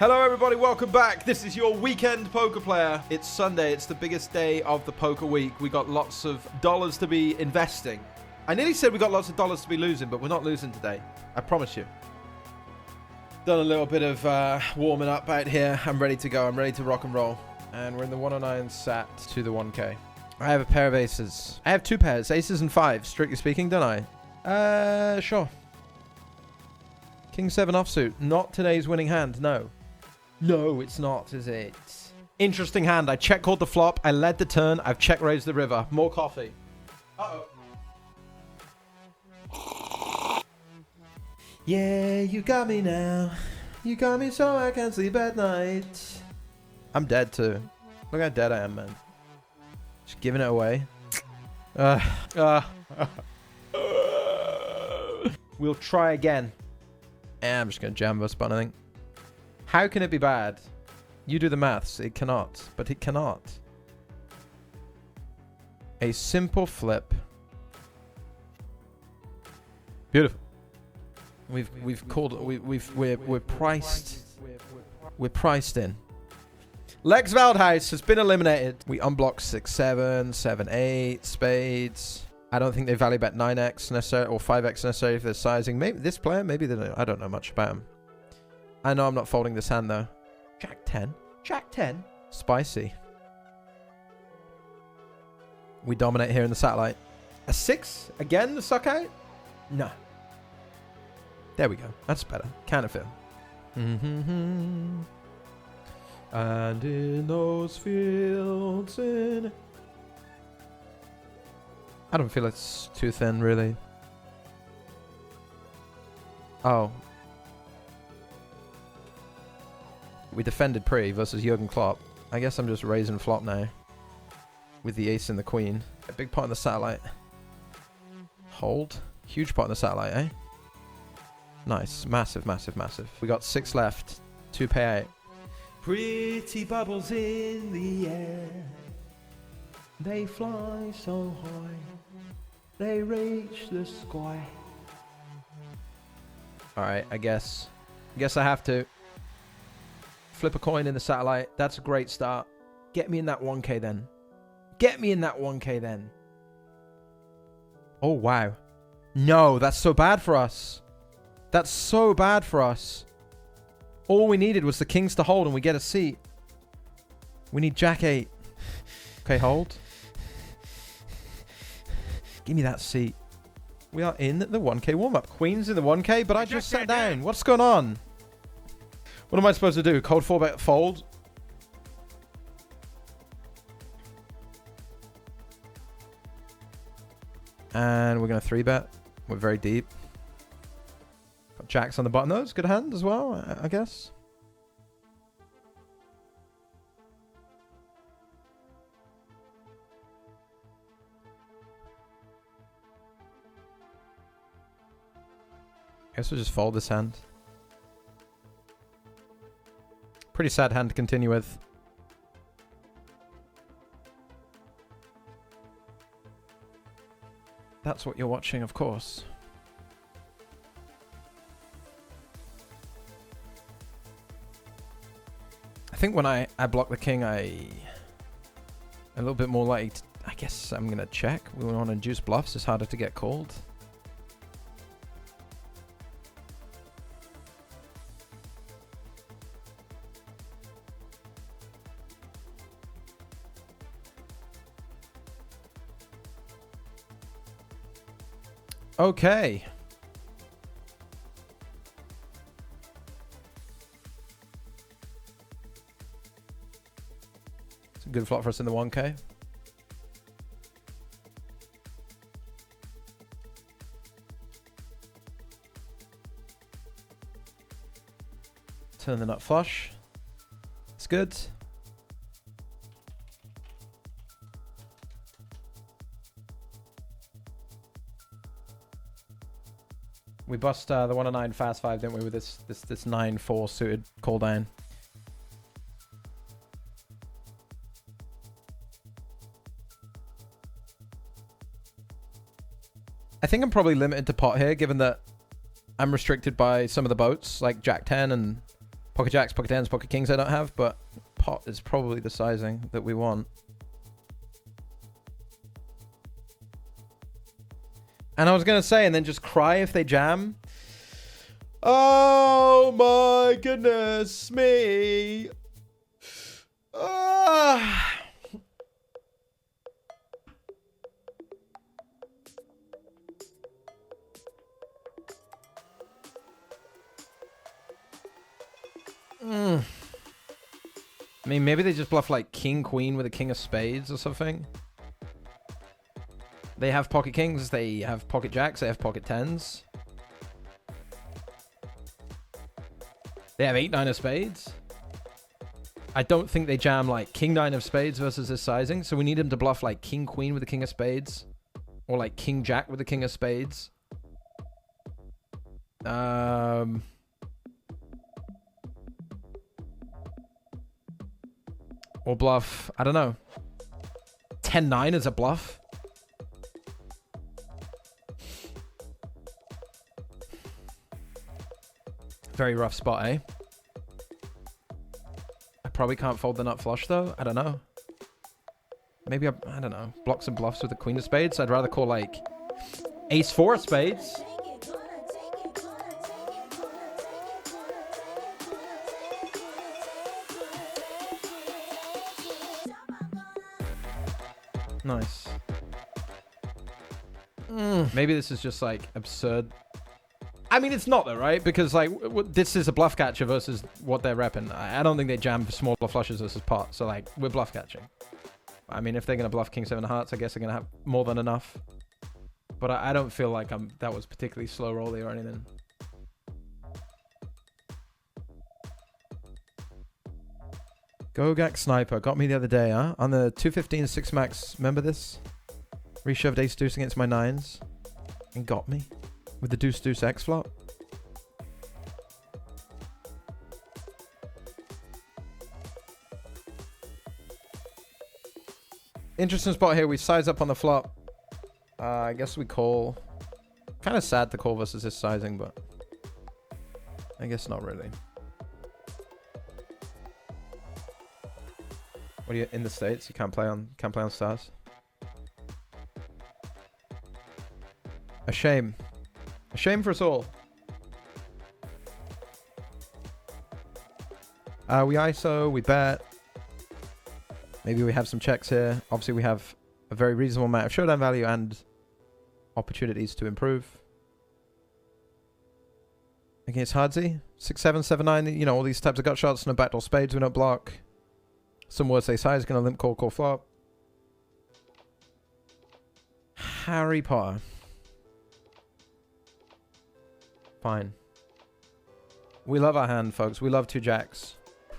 Hello everybody, welcome back. This is your weekend poker player. It's Sunday, it's the biggest day of the poker week. We got lots of dollars to be investing. I nearly said we got lots of dollars to be losing, but we're not losing today. I promise you. Done a little bit of warming up out here. I'm ready to go, I'm ready to rock and roll. And we're in the 109 sat to the 1K. I have a pair of aces. I have two pairs, aces and fives, strictly speaking, don't I? Sure. King 7 offsuit, not today's winning hand, no. No, it's not, is it? Interesting hand. I check called the flop. I led the turn. I've check raised the river. More coffee. Uh-oh. Yeah, you got me now. You got me so I can't sleep at night. I'm dead too. Look how dead I am, man. Just giving it away. We'll try again. I'm just going to jam this button, I think. How can it be bad? You do the maths. It cannot. But it cannot. A simple flip. Beautiful. We're priced in. Lex Valdhouse has been eliminated. We unblock 6-7, 7-8, spades. I don't think they value bet 9x necessarily or 5x necessarily for their sizing. Maybe this player, maybe they don't. I don't know much about him. I know I'm not folding this hand, though. Jack 10. Jack 10. Spicy. We dominate here in the satellite. A 6? Again, the suck out? No. There we go. That's better. Counterfeit. And in those fields in... I don't feel it's too thin, really. Oh. We defended pre versus Jurgen Klopp. I guess I'm just raising flop now. With the ace and the queen. A big pot in the satellite. Hold. Huge pot in the satellite, eh? Nice. Massive, massive, massive. We got 6 left. 2 payout. Pretty bubbles in the air. They fly so high. They reach the sky. Alright, I guess I have to. Flip a coin in the satellite. That's a great start. Get me in that 1K then. Get me in that 1K then. Oh, wow. No, that's so bad for us. That's so bad for us. All we needed was the kings to hold and we get a seat. We need Jack 8. Okay, hold. Give me that seat. We are in the 1K warm-up. Queen's in the 1K, but I just sat down. What's going on? What am I supposed to do? Cold 4-bet fold? And we're going to 3-bet. We're very deep. Got jacks on the button. Those good hand as well, I guess. I guess we'll just fold this hand. Pretty sad hand to continue with. That's what you're watching, of course. I think when I block the king, a little bit more likely to, I guess I'm going to check. We want to induce bluffs. It's harder to get called. Okay. It's a good flop for us in the 1K. Turn the nut flush. It's good. We bust the 109 fast 5, didn't we, with this 9-4 suited call down. I think I'm probably limited to pot here, given that I'm restricted by some of the boats, like Jack 10 and Pocket jacks, pocket tens, pocket kings I don't have, but pot is probably the sizing that we want. And I was going to say, and then just cry if they jam. Oh my goodness me. I mean, maybe they just bluff like king, queen with a king of spades or something. They have pocket kings, they have pocket jacks, they have pocket tens. They have 8, 9 of spades. I don't think they jam like king, 9 of spades versus this sizing. So we need him to bluff like king, queen with a king of spades. Or like king, jack with a king of spades. Or bluff, I don't know. 10, 9 is a bluff. Very rough spot, eh? I probably can't fold the nut flush, though. I don't know. Maybe I don't know. Blocks and bluffs with the queen of spades. I'd rather call, like, ace 4 of spades. Nice. Maybe this is just, like, absurd. I mean, it's not though, right? Because like this is a bluff catcher versus what they're repping. I don't think they jam for smaller flushes versus pot. So like we're bluff catching. I mean, if they're gonna bluff king 7 of hearts, I guess they're gonna have more than enough. But I don't feel like that was particularly slow rolly or anything. Gogak Sniper got me the other day, huh? On the 215 6 max. Remember this? Reshoved ace deuce against my 9s and got me. With the deuce deuce X flop. Interesting spot here. We size up on the flop. I guess we call. Kind of sad to call versus this sizing, but I guess not really. What are you in the States? You can't play on stars. A shame. A shame for us all. We ISO, we bet. Maybe we have some checks here. Obviously, we have a very reasonable amount of showdown value and opportunities to improve. Against Hardsy, 6, 7, 7, 9. You know, all these types of gut shots. No backdoor spades, we don't block. Some words they size, gonna limp call, call flop. Harry Potter. Fine. We love our hand, folks. We love 2 jacks.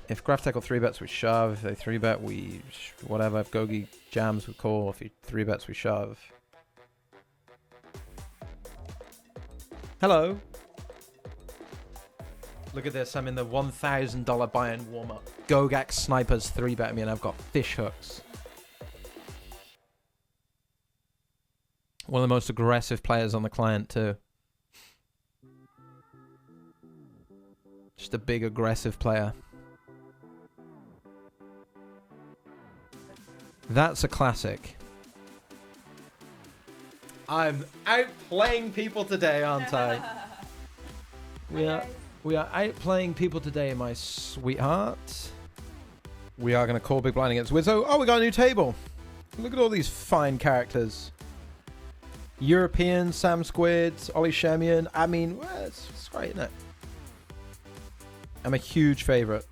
If Graph tackle 3-bets, we shove. If they 3-bet, we whatever. If Gogi jams, we call. If he 3-bets, we shove. Hello. Look at this. I'm in the $1,000 buy-in warm-up. Gogak Snipers 3-bet me, and I've got fish hooks. One of the most aggressive players on the client, too. Just a big aggressive player. That's a classic. I'm outplaying people today, aren't I? We are outplaying people today, my sweetheart. We are going to call big blind against Wizzo. Oh, we got a new table. Look at all these fine characters. European, Sam Squid, Ollie Shemian. I mean, well, it's great, isn't it? I'm a huge favorite.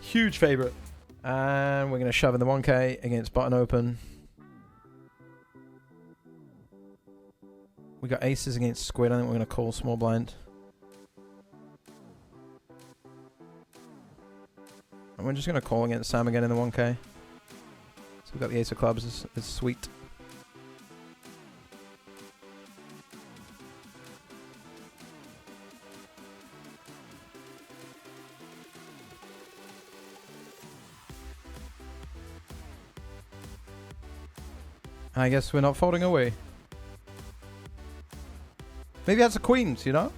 Huge favorite. And we're going to shove in the 1K against button open. We got aces against squid. I think we're going to call small blind. And we're just going to call against Sam again in the 1K. So we've got the ace of clubs. It's sweet. I guess we're not folding away. Maybe that's a queens, you know?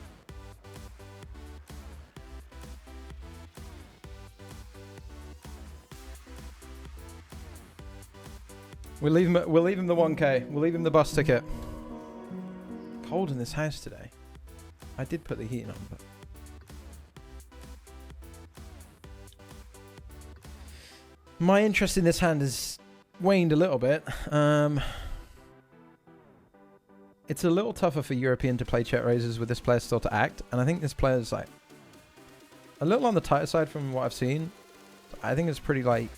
We'll leave him the 1K. We'll leave him the bus ticket. Cold in this house today. I did put the heating on, but... My interest in this hand has waned a little bit. It's a little tougher for European to play check raises with this player still to act. And I think this player's like a little on the tighter side from what I've seen. I think it's pretty like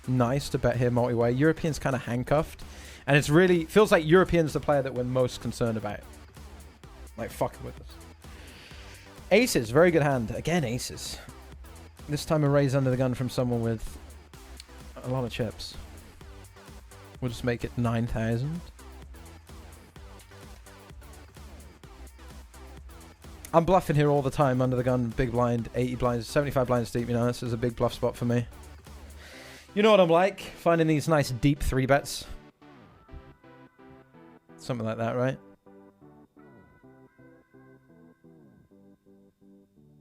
nice to bet here multi-way. European's kind of handcuffed. And it's really feels like European's the player that we're most concerned about. Like fucking with us. Aces, very good hand. Again, aces. This time a raise under the gun from someone with a lot of chips. We'll just make it 9,000. I'm bluffing here all the time under the gun. Big blind, 80 blinds, 75 blinds deep. You know, this is a big bluff spot for me. You know what I'm like? Finding these nice deep 3-bets. Something like that, right?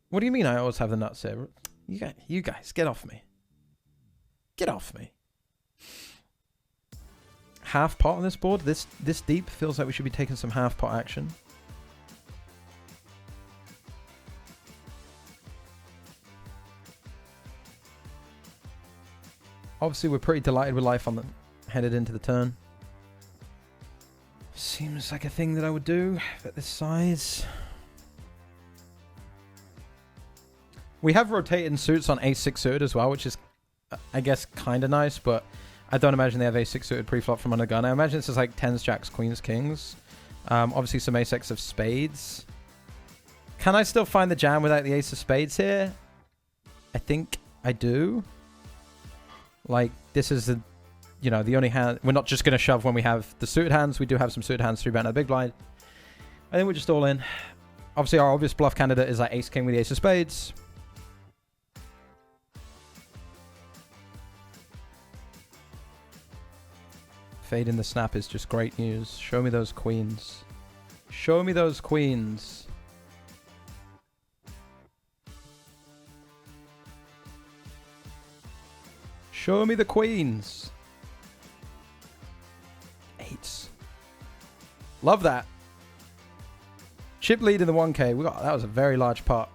What do you mean I always have the nuts here? You guys, get off me. Get off me. Half pot on this board. This deep feels like we should be taking some half pot action. Obviously, we're pretty delighted with life on the headed into the turn. Seems like a thing that I would do at this size. We have rotating suits on ace-6 suited as well, which is, I guess, kind of nice, but I don't imagine they have ace-6 suited pre-flop from under gun. I imagine this is like 10s, jacks, queens, kings. Obviously, some ace-x of spades. Can I still find the jam without the ace of spades here? I think I do. Like, this is the, you know, the only hand. We're not just going to shove when we have the suited hands. We do have some suited hands, 3-bet and a big blind. I think we're just all in. Obviously, our obvious bluff candidate is like ace-king with the ace of spades. Fade in the snap is just great news. Show me those queens. Show me those queens. Show me the queens. Eights. Love that. Chip lead in the 1K. That was a very large pot.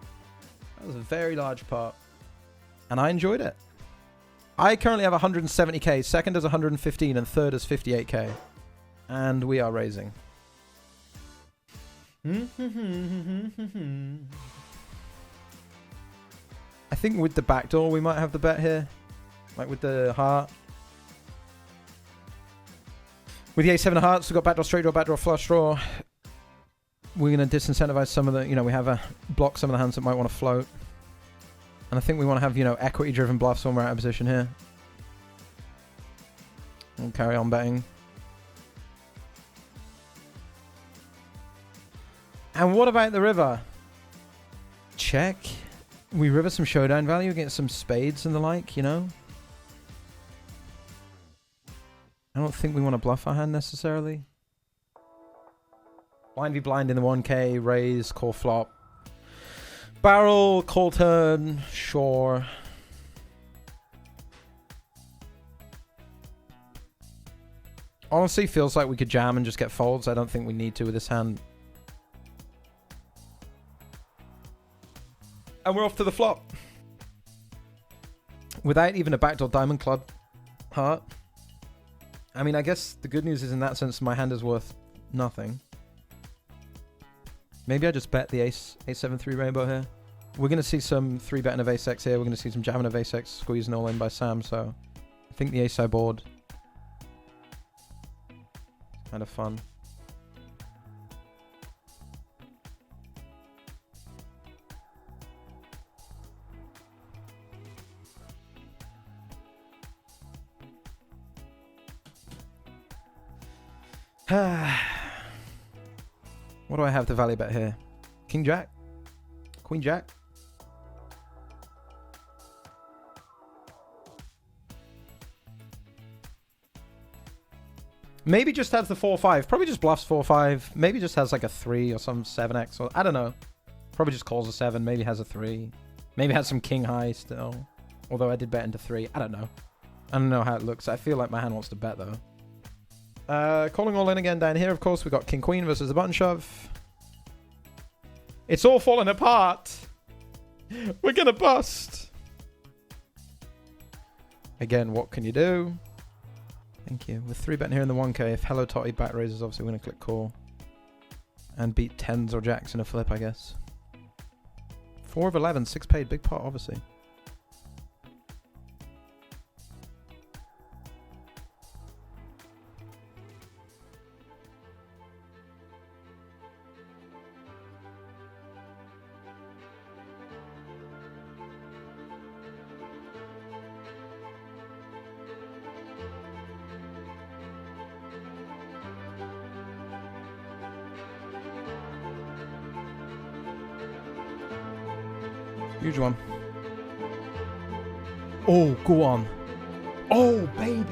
That was a very large pot. And I enjoyed it. I currently have 170k, second is 115, and third is 58k. And we are raising. I think with the backdoor, we might have the bet here. Like with the heart. With the ace-7 of hearts, we've got backdoor straight draw, backdoor flush draw. We're going to disincentivize some of the, we have a block some of the hands that might want to float. And I think we want to have, equity-driven bluffs when we're out of position here. We'll carry on betting. And what about the river? Check. We river some showdown value against some spades and the like, I don't think we want to bluff our hand necessarily. Blind v blind in the 1K, raise, call flop. Barrel, call turn, sure. Honestly, feels like we could jam and just get folds. I don't think we need to with this hand. And we're off to the flop. Without even a backdoor diamond club heart. I mean, I guess the good news is in that sense, my hand is worth nothing. Maybe I just bet the ace-7-3 rainbow here. We're going to see some 3-betting of ace-x here. We're going to see some jamming of ace-x, squeezing all in by Sam. So I think the ace-I board. Kind of fun. What do I have to value bet here? King Jack? Queen Jack? Maybe just has the 4-5. Probably just bluffs 4-5. Maybe just has like a 3 or some 7x. Or I don't know. Probably just calls a 7. Maybe has a 3. Maybe has some king high still. Although I did bet into 3. I don't know. I don't know how it looks. I feel like my hand wants to bet though. Calling all in again down here. Of course, we got king queen versus the button shove. It's all falling apart. We're gonna bust. Again, what can you do? Thank you. With 3 betting here in the 1k, if Hello Totty back raises, obviously we're going to click call. And beat 10s or jacks in a flip, I guess. 4 of 11, 6 paid, big pot, obviously. Huge one. Oh, go on. Oh, baby.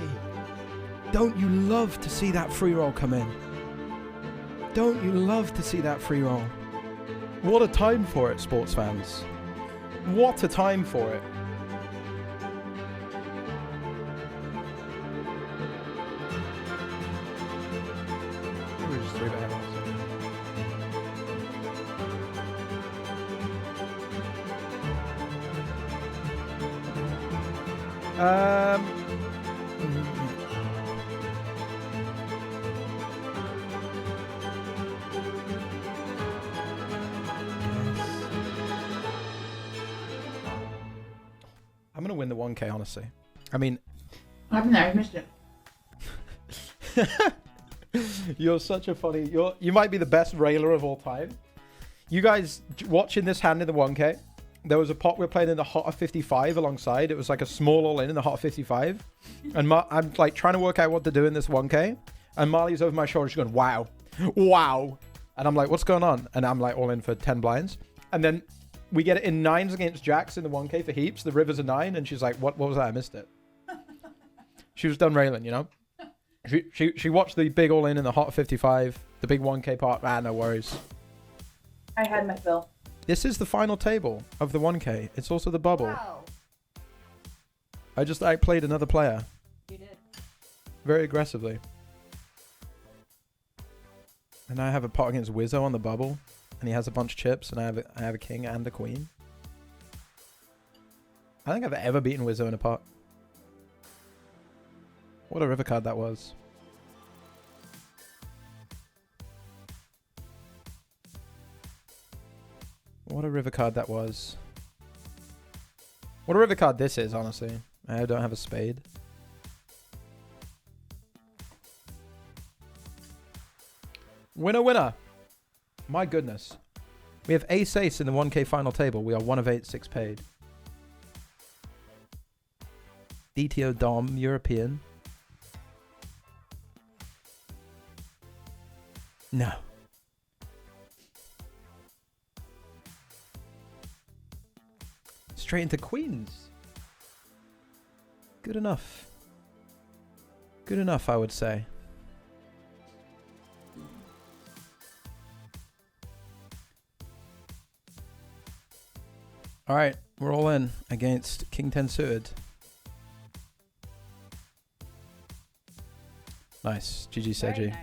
Don't you love to see that free roll come in? Don't you love to see that free roll? What a time for it, sports fans. What a time for it. We're just 3 bet also. I'm gonna win the 1k, honestly. I mean, I've never missed it. you're such a funny. You might be the best railer of all time. You guys watching this hand in the 1k. There was a pot we were playing in the hot of 55 alongside. It was like a small all in the hot of 55. And I'm like trying to work out what to do in this 1k. And Marley's over my shoulder. She's going, wow. Wow. And I'm like, what's going on? And I'm like all in for 10 blinds. And then we get it in 9s against jacks in the 1k for heaps. The river's a 9. And she's like, what was that? I missed it. She was done railing, you know? She watched the big all in the hot of 55. The big 1k pot. Ah, no worries. I had my fill. This is the final table of the 1k. It's also the bubble. Wow. I just outplayed another player. You did. Very aggressively. And I have a pot against Wizzo on the bubble. And he has a bunch of chips. And I have a king and a queen. I think I've ever beaten Wizzo in a pot. What a river card that was. What a river card that was. What a river card this is, honestly. I don't have a spade. Winner, winner. My goodness. We have ace-ace in the 1k final table. We are 1 of 8, 6 paid. DTO Dom, European. No. Straight into queens. Good enough. Good enough, I would say. All right, we're all in against King 10 suited. Nice. GG Seji. Very nice.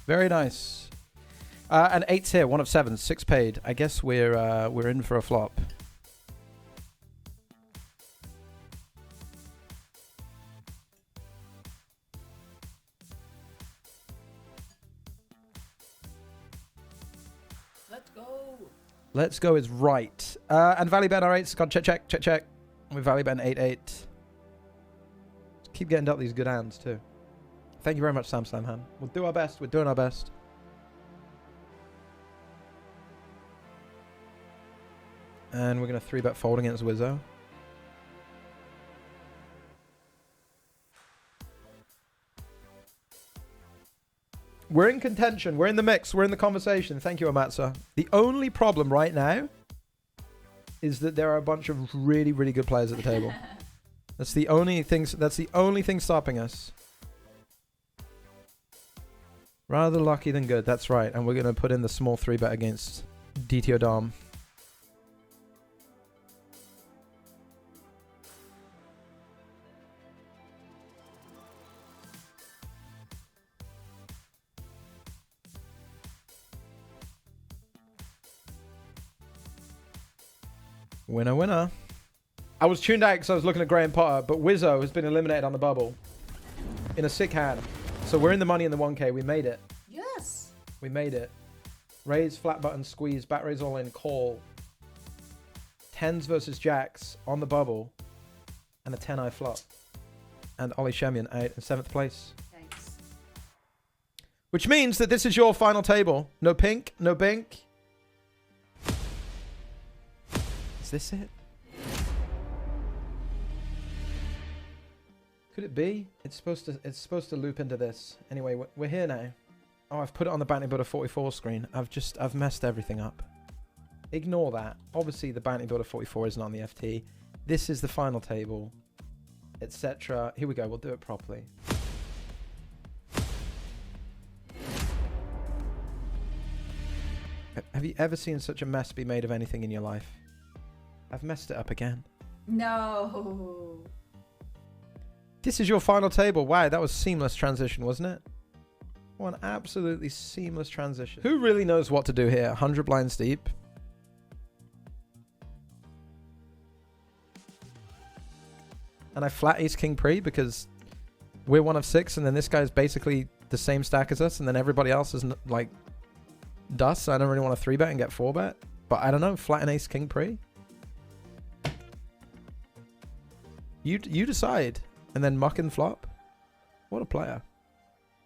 Very nice. And 8's here, 1 of 7, 6 paid. I guess we're in for a flop. Let's go. Let's go is right. And Valley Bet R8's gone check. With Valley Bet 8-8. Keep getting dealt these good hands too. Thank you very much, Sam Han. We'll do our best. We're doing our best. And we're going to 3-bet fold against Wizzo. We're in contention. We're in the mix. We're in the conversation. Thank you, Amatsa. The only problem right now is that there are a bunch of really, really good players at the table. That's the only thing stopping us. Rather lucky than good. That's right. And we're going to put in the small 3-bet against DTO Dom. Winner, winner. I was tuned out because I was looking at Graham Potter, but Wizzo has been eliminated on the bubble in a sick hand. So we're in the money in the 1K. We made it. Yes. We made it. Raise, flat button, squeeze, back raise all in, call. 10s versus jacks on the bubble. And a 10-eye flop. And Ollie Shemian out in 7th place. Thanks. Which means that this is your final table. No pink, no bink. Is this it? Could it be? It's supposed to loop into this. Anyway, we're here now. Oh, I've put it on the Bounty Builder 44 screen. I've messed everything up. Ignore that. Obviously, the Bounty Builder 44 isn't on the FT. This is the final table, etc. Here we go. We'll do it properly. Have you ever seen such a mess be made of anything in your life? I've messed it up again. No. This is your final table. Wow, that was seamless transition, wasn't it? One absolutely seamless transition. Who really knows what to do here? 100 blinds deep. And I flat ace king pre because we're 1 of 6 and then this guy's basically the same stack as us and then everybody else is like dust. So I don't really want to 3-bet and get 4-bet. But I don't know, flat and ace king pre. You decide. And then muck and flop. What a player.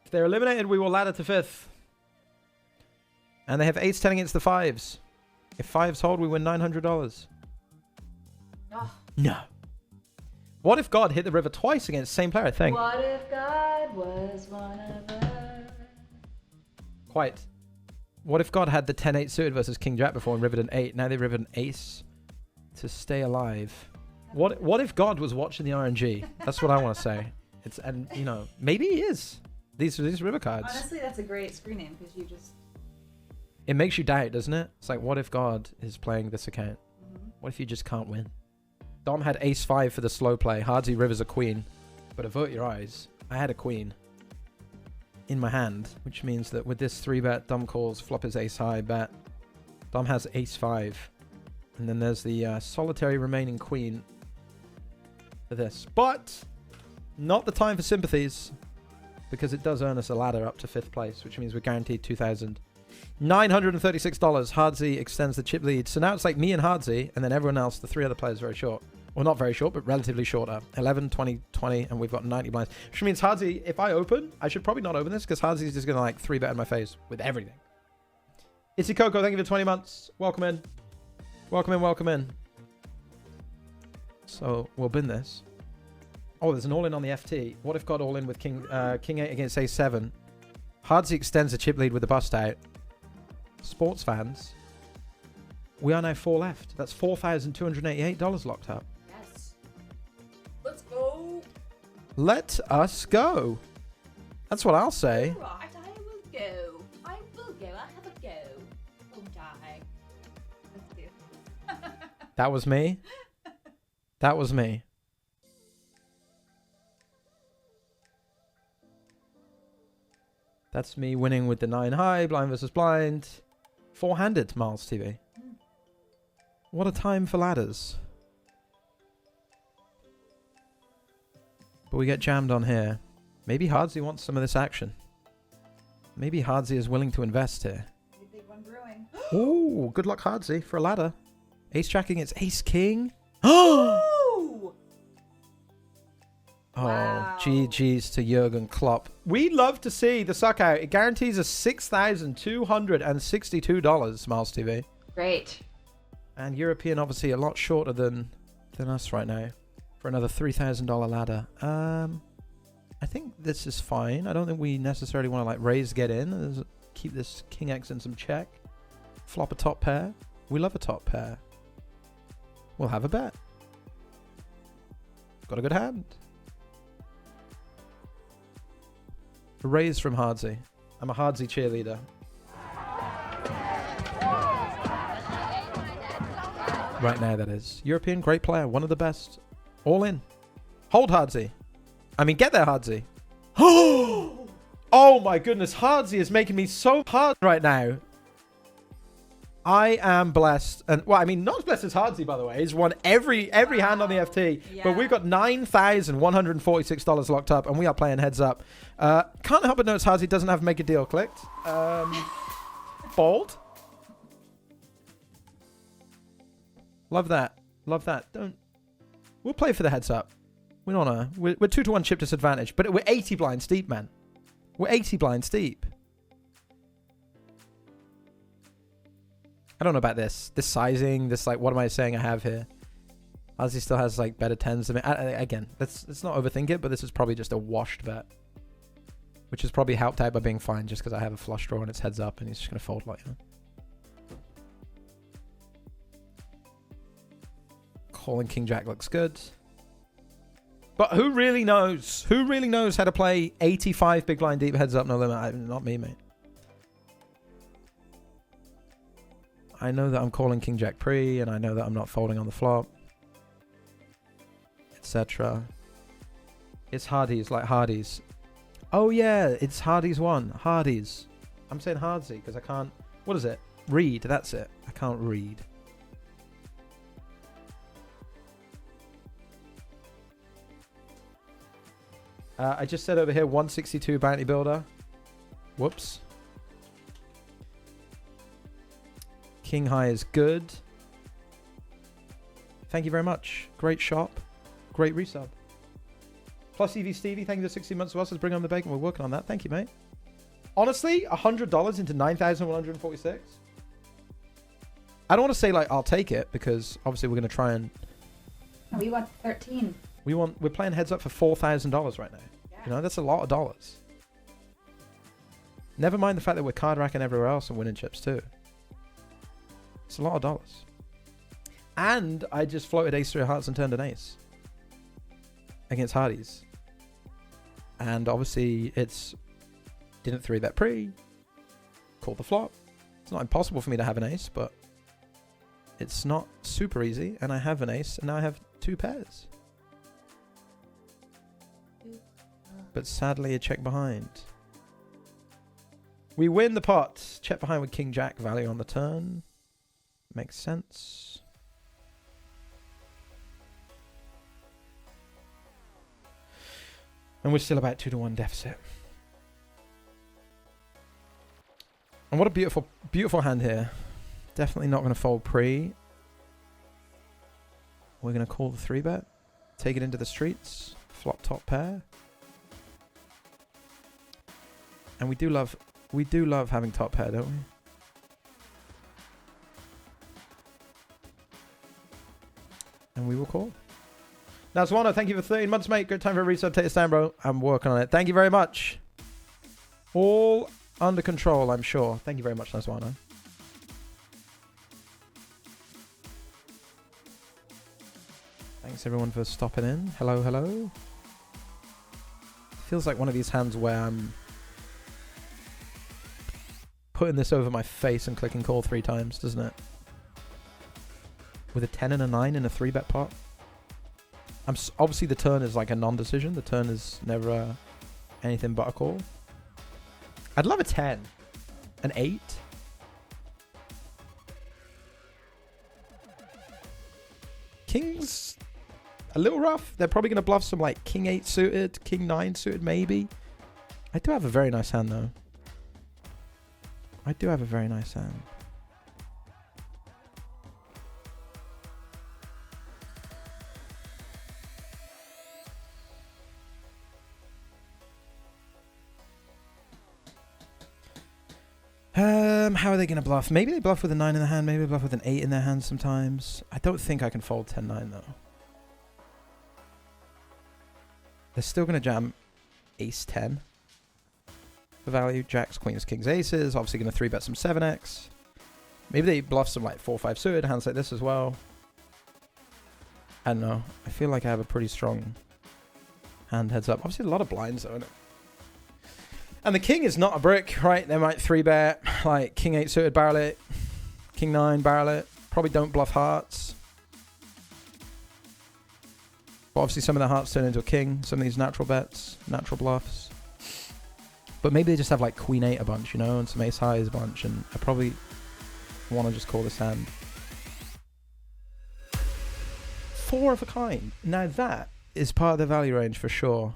If they're eliminated, we will ladder to 5th. And they have ace 10 against the 5s. If 5s hold, we win $900. Oh. No. What if God hit the river twice against the same player, I think? What if God was one of us? Quite. What if God had the 10-8 suited versus King Jack before and rivered an 8? Now they rivered an ace to stay alive. What if God was watching the RNG? That's what I want to say. And you know, maybe he is. These river cards. Honestly, that's a great screen name because you just. It makes you doubt, doesn't it? It's like, what if God is playing this account? What if you just can't win? Dom had ace 5 for the slow play. Hardsy rivers a queen, but avert your eyes. I had a queen in my hand, which means that with this 3-bet, Dom calls, flop is ace high, bet. Dom has ace 5, and then there's the solitary remaining queen for this, but not the time for sympathies because it does earn us a ladder up to 5th place, which means we're guaranteed $2,936. Hardsy extends the chip lead, so now it's like me and Hardsy, and then everyone else, the 3 other players, very short. Well, not very short, but relatively shorter. 11, 20, 20, and we've got 90 blinds, which means Hardsy, if I open, I should probably not open this because Hardsy's just gonna like 3-bet in my face with everything. Itsy Coco, thank you for 20 months. Welcome in. Welcome in, welcome in. So we'll bin this. Oh, there's an all-in on the FT. What if God all-in with King 8 against Ace 7? Hardsy extends the chip lead with the bust out. Sports fans, we are now 4 left. That's $4,288 locked up. Yes. Let's go. Let us go. That's what I'll say. All right, I will go. I will go. I'll have a go. Won't I? Let's do. That was me. That was me. That's me winning with the 9 high, blind versus blind. 4-handed, Miles TV. What a time for ladders. But we get jammed on here. Maybe Hardsy wants some of this action. Maybe Hardsy is willing to invest here. Big one brewing. Ooh, good luck Hardsy for a ladder. Ace Jack against Ace King. Oh! Oh, Wow. GG's to Jurgen Klopp. We'd love to see the suck out. It guarantees us $6,262, Miles TV. Great. And European, obviously, a lot shorter than us right now for another $3,000 ladder. I think this is fine. I don't think we necessarily want to like raise, get in. Keep this King X in some check. Flop a top pair. We love a top pair. We'll have a bet. Got a good hand. A raise from Hardsy. I'm a hardsy cheerleader. Right now, that is. European, great player. One of the best. All in. Hold hardsy. I mean, get there, hardsy. Oh my goodness. Hardsy is making me so hard right now. I am blessed. And, well, I mean, not as blessed as hardsy, by the way. He's won every hand on the FT. Yeah. But we've got $9,146 locked up, and we are playing heads up. Can't help but notice hardsy doesn't have make a deal clicked. Bold. Love that. Love that. We'll play for the heads up. We don't wanna. We're 2-1 chip disadvantage, but we're 80 blinds deep, man. We're 80 blinds deep. I don't know about this sizing. This, like, what am I saying I have here? Ozzy still has, like, better tens than me. Again, let's not overthink it, but this is probably just a washed bet, which is probably helped out by being fine just because I have a flush draw and it's heads up and he's just gonna fold, like, you know. Calling King Jack looks good. But who really knows? Who really knows how to play 85 big blind deep heads up no limit? Not me, mate. I know that I'm calling King Jack pre, and I know that I'm not folding on the flop, etc. It's Hardy's, like Hardy's. Oh yeah, it's Hardy's one. Hardy's. I'm saying hardsy because I can't. What is it? Read. That's it. I can't read. I just said over here 162 bounty builder. Whoops. King high is good. Thank you very much. Great shop. Great resub. Plus EV Stevie, thank you for 16 months to us. Let's bring on the bacon. We're working on that. Thank you, mate. Honestly, $100 into 9,146. I don't want to say, like, I'll take it because obviously we're going to try and... We want 13. We're playing heads up for $4,000 right now. Yeah. You know, that's a lot of dollars. Never mind the fact that we're card racking everywhere else and winning chips too. It's a lot of dollars. And I just floated ace 3 of hearts and turned an ace against Hardy's. And obviously it's didn't 3-bet pre, called the flop. It's not impossible for me to have an ace, but it's not super easy. And I have an ace and now I have 2 pairs. But sadly, a check behind. We win the pot. Check behind with King Jack value on the turn. Makes sense. And we're still about 2-1 deficit. And what a beautiful, beautiful hand here. Definitely not going to fold pre. We're going to call the 3-bet. Take it into the streets. Flop top pair. And we do love having top pair, don't we? And we will call. Now, Swana, thank you for 13 months, mate. Good time for a resub. Take a stand, bro. I'm working on it. Thank you very much. All under control, I'm sure. Thank you very much, Naswana. Thanks, everyone, for stopping in. Hello, hello. Feels like one of these hands where I'm putting this over my face and clicking call 3 times, doesn't it? With a 10 and a 9 in a 3-bet pot. Obviously the turn is like a non-decision. The turn is never anything but a call. I'd love a 10. An 8. King's a little rough. They're probably going to bluff some like King 8 suited, King 9 suited maybe. I do have a very nice hand though. I do have a very nice hand. How are they going to bluff? Maybe they bluff with a 9 in the hand. Maybe they bluff with an 8 in their hand sometimes. I don't think I can fold 10-9 though. They're still going to jam ace 10 for value. Jacks, queens, kings, aces. Obviously going to 3-bet some 7x. Maybe they bluff some like 4-5 suited hands like this as well. I don't know. I feel like I have a pretty strong hand heads up. Obviously a lot of blinds though, isn't it? And the king is not a brick, right? They might 3-bet, like king 8 suited barrel it, king 9 barrel it. Probably don't bluff hearts. But obviously some of the hearts turn into a king. Some of these natural bets, natural bluffs. But maybe they just have like queen 8 a bunch, you know, and some ace highs a bunch. And I probably want to just call this hand. 4 of a kind. Now that is part of the value range for sure.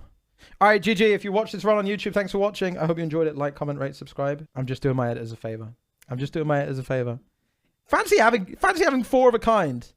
All right, GG. If you watch this run on YouTube, thanks for watching. I hope you enjoyed it. Like, comment, rate, subscribe. I'm just doing my editors a favor. Fancy having 4 of a kind.